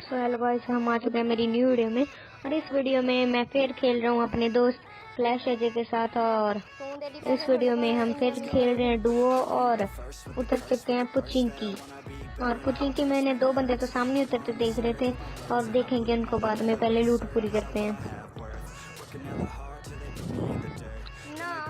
So hello guys, हम आ चुके हैं मेरी न्यू वीडियो में। और इस वीडियो में मैं फिर खेल रहा हूँ अपने दोस्त क्लैश अजय के साथ। और इस वीडियो में हम फिर खेल रहे हैं डुओ और उतर चुके हैं पुचिंकी। और पुचिंकी मैंने दो बंदे तो सामने उतरते देख रहे थे और देखेंगे उनको बाद में, पहले लूट पूरी करते हैं।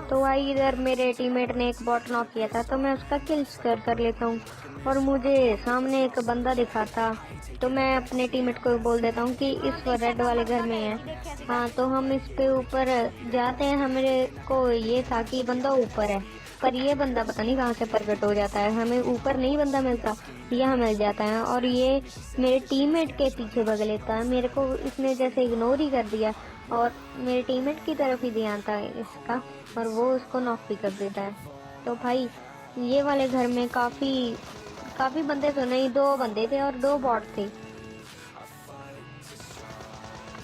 तो भाई इधर मेरे टीममेट ने एक बॉट नॉक किया था तो मैं उसका किल स्कोर कर लेता हूँ। और मुझे सामने एक बंदा दिखा था तो मैं अपने टीममेट को बोल देता हूँ कि इस रेड वाले घर में है। हाँ, तो हम इस पे ऊपर जाते हैं। हमारे को ये था कि बंदा ऊपर है, पर ये बंदा पता नहीं कहाँ से प्रकट हो जाता है। हमें ऊपर नहीं बंदा मिलता, यहाँ मिल जाता है। और ये मेरे टीममेट के पीछे भग लेता है। मेरे को इसने जैसे इग्नोर ही कर दिया और मेरे टीममेट की तरफ ही ध्यान था इसका, और वो उसको नॉक भी कर देता है। तो भाई ये वाले घर में काफी बंदे तो नहीं, दो बंदे थे और दो बॉट थे।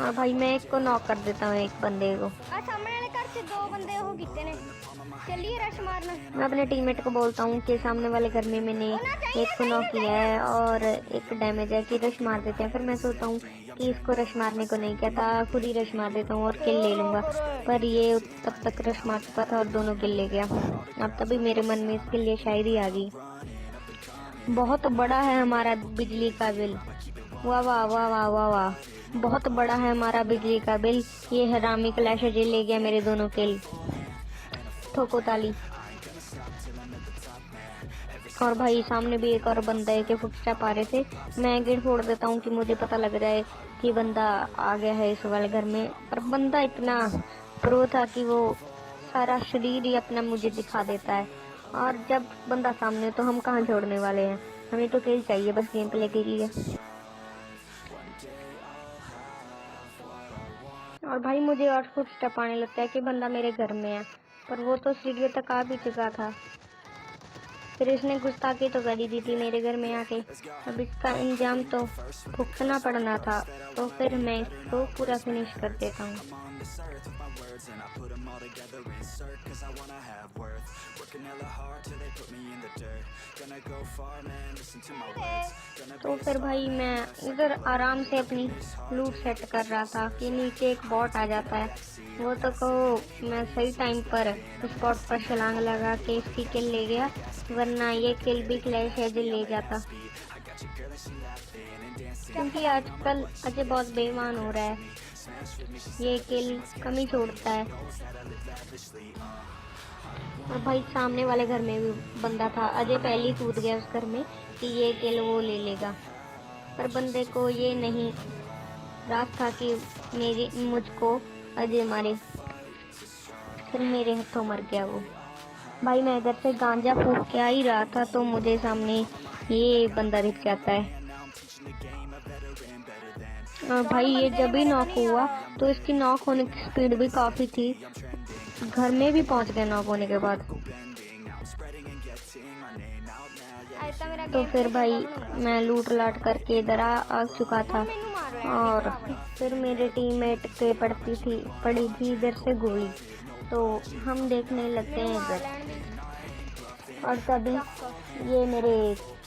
और भाई मैं एक को नॉक कर देता हूँ, एक बंदे को। सामने वाले घर से दो बंदे हो कीते ने, चलिए रश मारना। मैं अपने टीममेट को बोलता हूँ कि सामने वाले घर में मैंने एक को नॉक किया है और एक डैमेज है, कि रश मार देते हैं। फिर मैं सोचता हूँ कि इसको रश मारने को नहीं कहता, खुद ही रश मार देता हूँ और किल ले लूंगा। पर ये तब तक रश मार चुका था और दोनों किल ले गया। अब तभी मेरे मन में इसके लिए शायरी आ गई। बहुत बड़ा है हमारा बिजली का बिल, वाह वाह वाह वाह वाह वाह। बहुत बड़ा है हमारा बिजली का बिल, ये हरामी क्लैश अजय ले गया मेरे दोनों किल। ठोको ताली। और भाई सामने भी एक और बंदा है कि फुटस्टेप आ रहे थे। मैं गेट फोड़ देता हूँ कि मुझे पता लग जाए कि बंदा आ गया है इस वाले घर में। पर बंदा इतना प्रो था कि वो सारा शरीर ही अपना मुझे दिखा देता है। और जब बंदा सामने तो हम कहाँ छोड़ने वाले हैं, हमें तो किल चाहिए बस गेम प्ले के लिए। और भाई मुझे और फुटस्टेप आने लगता है कि बंदा मेरे घर में है, पर वो तो सीढ़ियों तक आ भी चुका था। फिर इसने गुस्ताखी तो कर ही दी थी मेरे घर में आके। अब इसका इंजाम तो भुगतना पड़ना था, तो फिर मैं इसको पूरा फिनिश कर देता हूँ। तो फिर भाई मैं इधर आराम से अपनी लूट सेट कर रहा था कि नीचे एक बॉट आ जाता है। वो तो कहो मैं सही टाइम पर उस बॉट पर छलांग लगा के इसकी किल ले गया, वरना ये किल भी क्लैश अजय ले जाता। क्योंकि आजकल अजय बहुत बेईमान हो रहा है, ये किल कम ही छोड़ता है। और भाई सामने वाले घर में भी बंदा था, अजय पहले ही कूद गया उस घर में कि ये किल वो ले लेगा। पर बंदे को ये नहीं राज था कि मुझको अजय मारे, फिर मेरे हाथों मर गया वो। भाई मैं इधर से गांजा फूक के आ ही रहा था तो मुझे सामने ये बंदा दिख जाता है। भाई ये जब भी नॉक हुआ तो इसकी नॉक होने की स्पीड भी काफी थी, घर में भी पहुंच गया नॉक होने के बाद। तो फिर भाई मैं लूट लाट करके इधर आ चुका था और फिर मेरे टीममेट के पड़ी थी इधर से गोली, तो हम देखने लगते हैं इधर। और तभी ये मेरे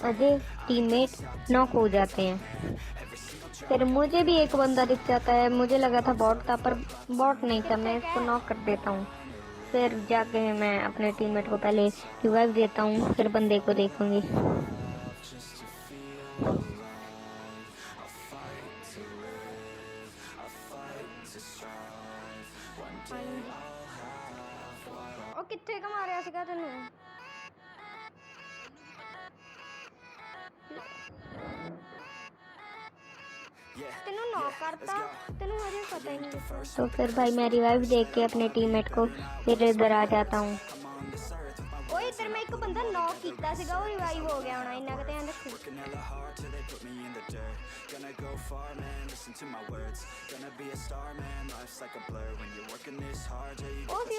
अजय टीममेट नॉक हो जाते हैं। फिर मुझे भी एक बंदा दिख जाता है, मुझे लगा था बॉट था पर बॉट नहीं था, मैं इसको नॉक कर देता हूँ। फिर जाके मैं अपने टीममेट को पहले रिवाइव देता हूँ, फिर बंदे को देखूंगी। ਉਹ ਕਿੱਥੇ ਕ ਮਾਰਿਆ ਸੀਗਾ ਤੈਨੂੰ? ਤੈਨੂੰ ਨੌਕ करता, तेनू मुझे पता ही नहीं। तो फिर भाई मैं रिवाइव देख के अपने टीममेट को फिर इधर आ जाता हूँ। ओए इधर मैं एक बंदा नॉक कीता सीगा, वो रिवाइव हो गया होना, इन्ना क ध्यान रखो।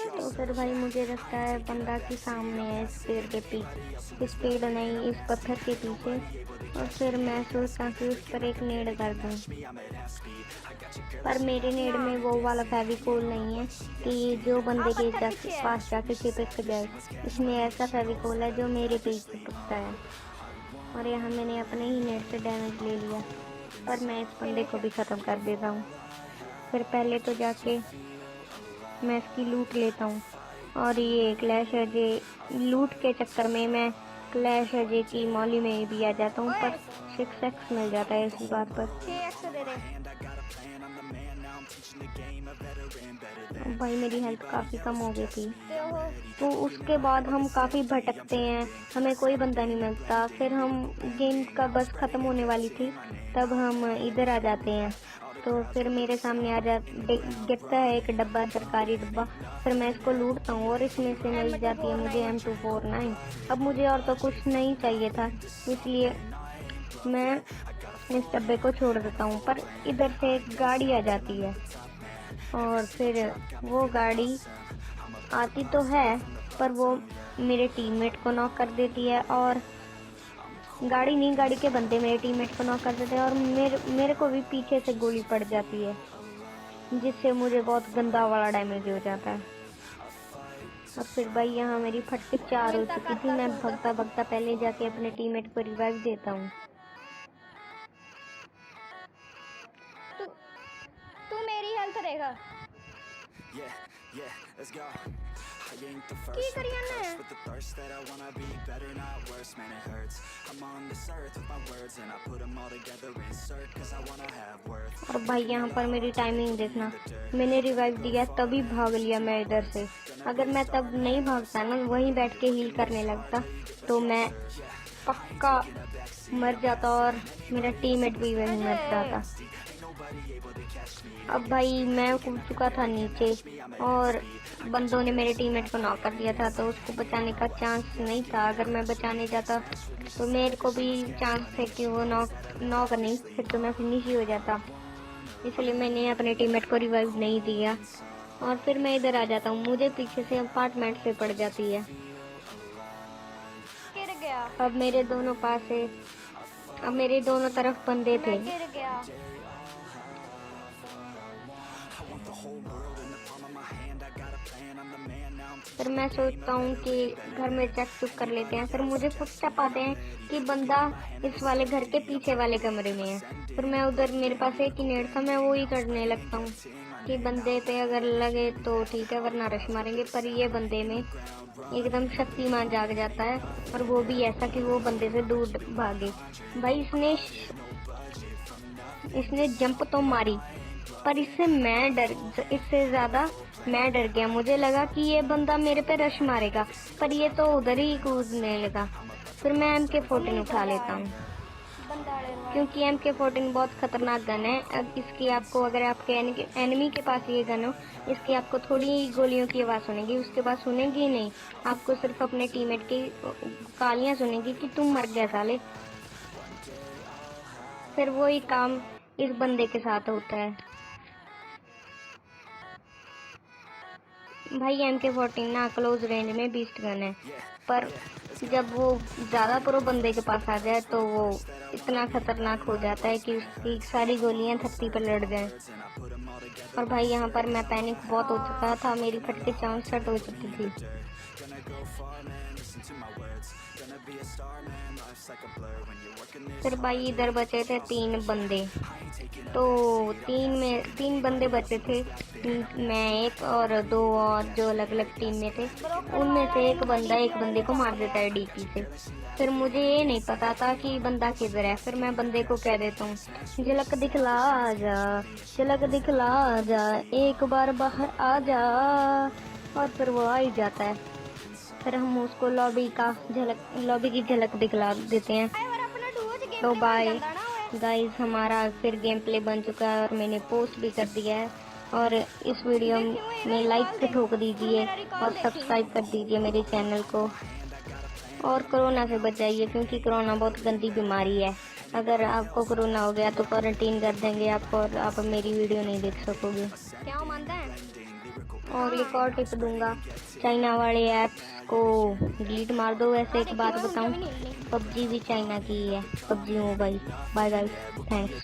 तो फिर भाई मुझे लगता है बंदा की सामने है इस पेड़ के पीछे, इस पेड़ नहीं इस पत्थर के पीछे। और फिर मैं सोचता कि उस पर एक नेड कर दूं, पर मेरे नेड में वो वाला फेविकोल नहीं है कि जो बंदे के पास जाके चिपक जाए। इसमें ऐसा फेविकोल है जो मेरे पे चिपकता है। और यहाँ मैंने अपने ही नेट से डैमेज ले लिया। पर मैं इस बंदे को भी ख़त्म कर देता हूँ। फिर पहले तो जाके मैं इसकी लूट लेता हूँ, और ये क्लैश अजय लूट के चक्कर में मैं क्लैश अजय की मौली में भी आ जाता हूँ, पर 6x मिल जाता है इसी बात पर। 6x दे दे। भाई मेरी हेल्थ काफ़ी कम हो गई थी, तो तो उसके बाद हम काफ़ी भटकते हैं, हमें कोई बंदा नहीं मिलता। फिर हम गेम का बस ख़त्म होने वाली थी, तब हम इधर आ जाते हैं। तो फिर मेरे सामने आ जा गिरता है एक डब्बा, सरकारी डब्बा। फिर मैं इसको लूटता हूँ और इसमें से मिल जाती है मुझे M249। अब मुझे और तो कुछ नहीं चाहिए था, इसलिए मैं इस डब्बे को छोड़ देता हूँ। पर इधर से एक गाड़ी आ जाती है, और फिर वो गाड़ी आती तो है, पर वो मेरे टीममेट को नॉक कर देती है, और गाड़ी नहीं, गाड़ी के बंदे मेरे टीममेट को नॉक कर देते हैं, और मेरे को भी पीछे से गोली पड़ जाती है, जिससे मुझे बहुत गंदा वाला डैमेज हो जाता है। और फिर भाई यहाँ मेरी फटके 4 हो चुकी थी। मैं भगता भगता पहले जाके अपने टीममेट को रिवाइव देता हूँ। तू मेरी हेल्थ देगा की करिया ने। और भाई यहाँ पर मेरी टाइमिंग देखना, मैंने रिवाइव दिया तभी भाग लिया मैं इधर से। अगर मैं तब नहीं भागता ना, वहीं बैठ के हील करने लगता, तो मैं पक्का मर जाता और मेरा टीममेट भी वहीं मर जाता। अब भाई मैं कूद चुका था नीचे, और बंदों ने मेरे टीममेट को नॉक कर दिया था, तो उसको बचाने का चांस नहीं था। अगर मैं बचाने जाता तो मेरे को भी चांस थे कि वो नॉक नहीं, फिर तो मैं फिनिश ही हो जाता। इसलिए मैंने अपने टीममेट को रिवाइव नहीं दिया, और फिर मैं इधर आ जाता हूँ। मुझे पीछे से अपार्टमेंट से पड़ जाती है। गिर गया। अब मेरे दोनों पास है, अब मेरे दोनों तरफ बंदे थे। मैं गिर गया। फिर मैं सोचता हूँ कि घर में चेक चुक कर लेते हैं। फिर मुझे फुटस्टेप आते हैं कि बंदा इस वाले घर के पीछे वाले कमरे में है। फिर मैं उधर, मेरे पास एक ही नेट था, मैं वो ही करने लगता हूँ कि बंदे पे अगर लगे तो ठीक है, वरना रश मारेंगे। पर ये बंदे में एकदम शक्तिमान जाग जाता है, और वो भी ऐसा कि वो बंदे से दूर भागे। भाई इसने जंप तो मारी, पर इससे ज्यादा मैं डर गया। मुझे लगा कि ये बंदा मेरे पे रश मारेगा, पर ये तो उधर ही कूदने लगा। फिर मैं MK14 उठा लेता हूँ, क्योंकि MK14 बहुत खतरनाक गन है। अब इसकी आपको, अगर आपके एनिमी के पास ये गन हो, इसकी आपको थोड़ी गोलियों की आवाज़ सुनेगी, उसके बाद सुनेगी नहीं, आपको सिर्फ अपने टीममेट की गालियाँ सुनेगी कि तुम मर गया साले। फिर वही काम इस बंदे के साथ होता है। भाई MK14 ना क्लोज रेंज में बीस्ट गन है, पर जब वो ज़्यादा प्रो बंदे के पास आ जाए तो वो इतना खतरनाक हो जाता है कि उसकी सारी गोलियां धरती पर लड़ जाएं। और भाई यहाँ पर मैं पैनिक बहुत हो चुका था, मेरी फटके 64 हो चुकी थी। फिर भाई इधर बचे थे 3 बंदे, तो 3 बंदे बचे थे, मैं एक और 2 और जो अलग अलग टीम में थे। उनमें से एक बंदे को मार देता है DP से। फिर मुझे ये नहीं पता था कि बंदा किधर है। फिर मैं बंदे को कह देता हूँ, झलक दिखला जा, झलक दिखला जा, एक बार बाहर आ जा, और फिर वो आ ही जाता है। फिर हम उसको लॉबी की झलक दिखला देते हैं। तो बाय गाइस, हमारा फिर गेम प्ले बन चुका है, और मैंने पोस्ट भी कर दिया है। और इस वीडियो में लाइक पे ठोक दीजिए, और सब्सक्राइब कर दीजिए मेरे चैनल को, और कोरोना से बचाइए, क्योंकि कोरोना बहुत गंदी बीमारी है। अगर आपको कोरोना हो गया तो क्वारंटीन कर देंगे आपको, और आप मेरी वीडियो नहीं देख सकोगे। क्या मानता है? और एक और टिप दूंगा, चाइना वाले ऐप्स को डिलीट मार दो। वैसे एक बात बताऊं, PUBG भी चाइना की है, PUBG mobile. Bye guys, thanks.